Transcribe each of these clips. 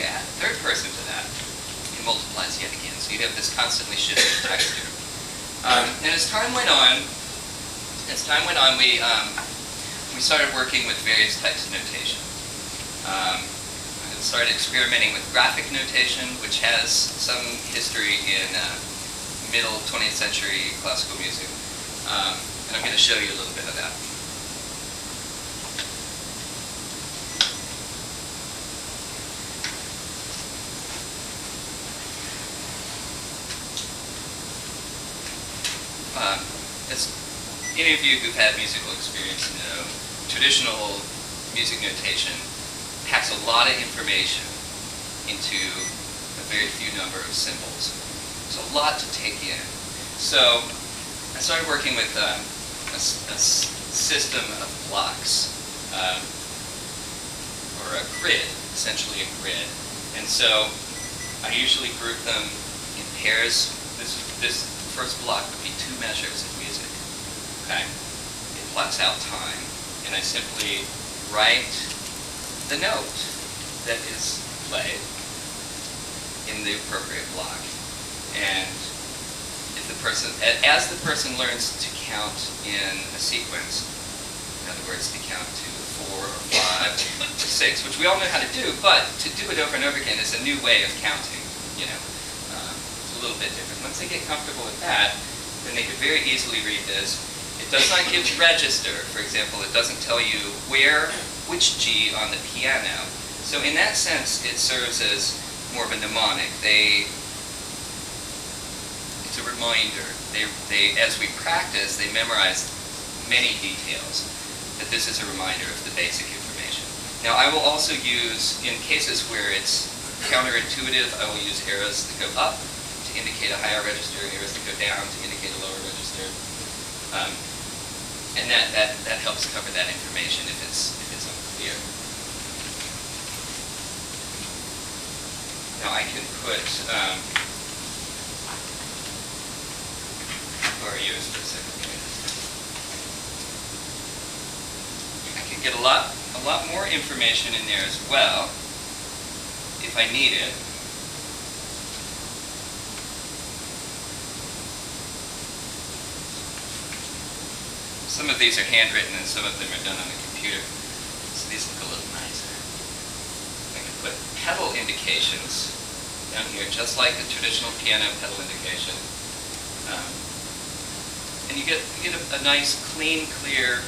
you add a third person to that, it multiplies yet again. So you have this constantly shifting texture. And as time went on, we started working with various types of notation. I started experimenting with graphic notation, which has some history in middle 20th century classical music. And I'm going to show you a little bit of that. As any of you who've had musical experience know, traditional music notation packs a lot of information into a very few number of symbols. There's a lot to take in. So I started working with a system of blocks, or a grid, essentially a grid. And so I usually group them in pairs. This first block would be 2 measures of music. Okay? It plots out time, and I simply write the note that is played in the appropriate block. And if the person, as the person learns to count in a sequence, in other words, to count to 4 or 5 or 6, which we all know how to do, but to do it over and over again is a new way of counting. You know, it's a little bit different. Once they get comfortable with that, then they can very easily read this. It does not give register, for example. It doesn't tell you which G on the piano. So in that sense, it serves as more of a mnemonic. It's a reminder. As we practice, they memorize many details. That this is a reminder of the basic information. Now, I will also use, in cases where it's counterintuitive, I will use arrows that go up to indicate a higher register, arrows that go down to indicate a lower register. And that helps cover that information if it's unclear. Now I can put, borrow yours for a second. I can get a lot more information in there as well if I need it. Some of these are handwritten and some of them are done on the computer, so these look a little nicer. I can put pedal indications down here, just like the traditional piano pedal indication. And you get a nice, clean, clear,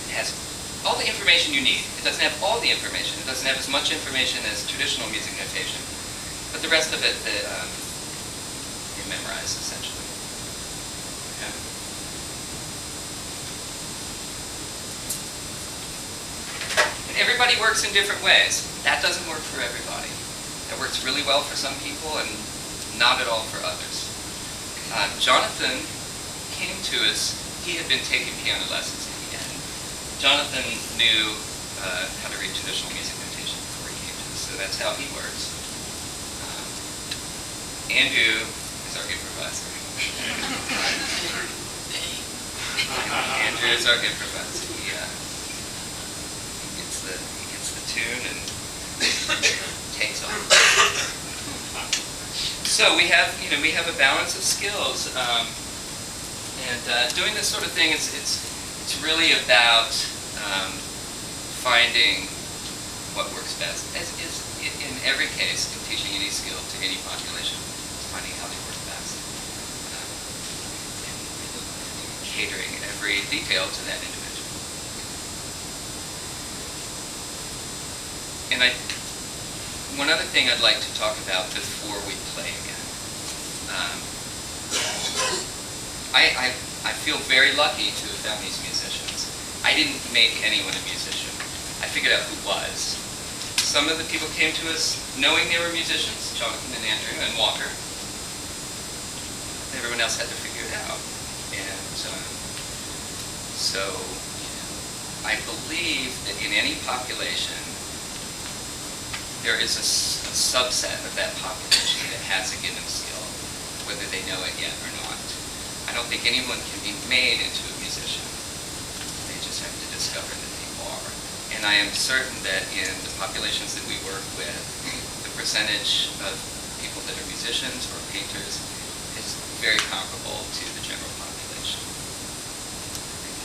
it has all the information you need. It doesn't have all the information. It doesn't have as much information as traditional music notation, but the rest of it you memorize, essentially. Everybody works in different ways. That doesn't work for everybody. That works really well for some people and not at all for others. Jonathan came to us. He had been taking piano lessons in the end. Jonathan knew how to read traditional music notation before he came to us, so that's how he works. Andrew is our improviser. Andrew is our improviser. He gets the tune and takes off. So we have a balance of skills, and doing this sort of thing, it's really about finding what works best. As is in every case, in teaching any skill to any population, finding how they work best, and catering every detail to that individual. And one other thing I'd like to talk about before we play again. I feel very lucky to have found these musicians. I didn't make anyone a musician. I figured out who was. Some of the people came to us knowing they were musicians, Jonathan and Andrew and Walker. Everyone else had to figure it out. And so I believe that in any population, there is a subset of that population that has a given skill, whether they know it yet or not. I don't think anyone can be made into a musician. They just have to discover that they are. And I am certain that in the populations that we work with, the percentage of people that are musicians or painters is very comparable to the general population.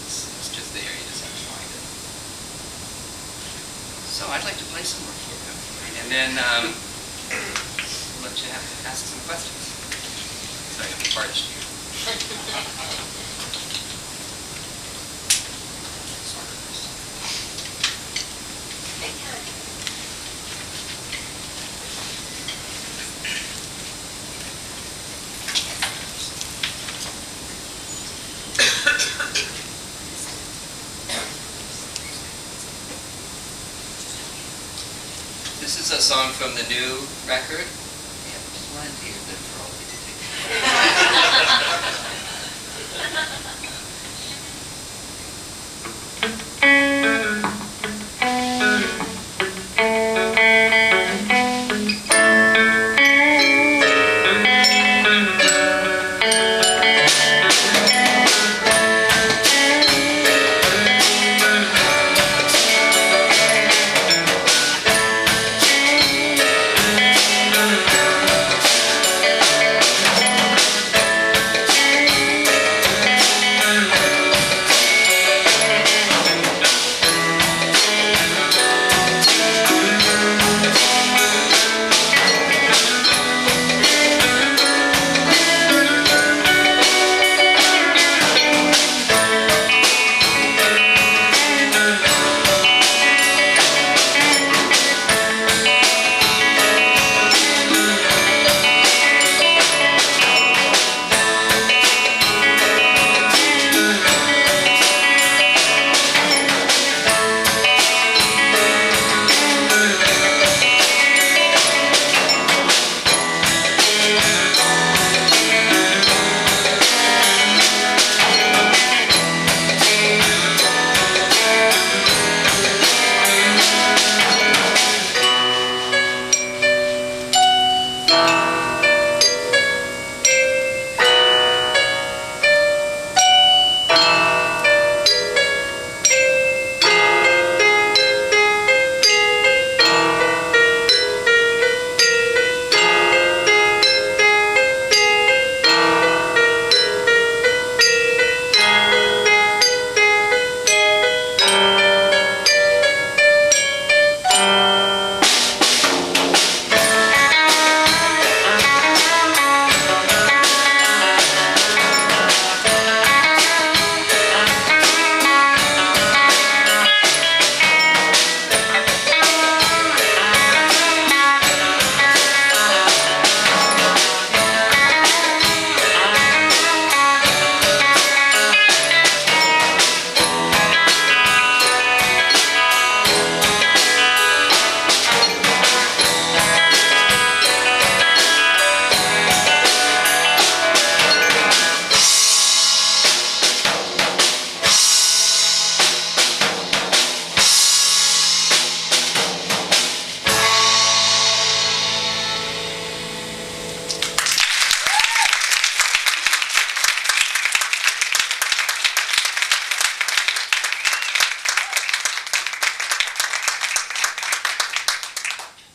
It's just there, you just have to find it. So I'd like to play some more for you. And then let you have to ask some questions. So I have parched you. This is a song from the new record. We have plenty of them for all of you to take.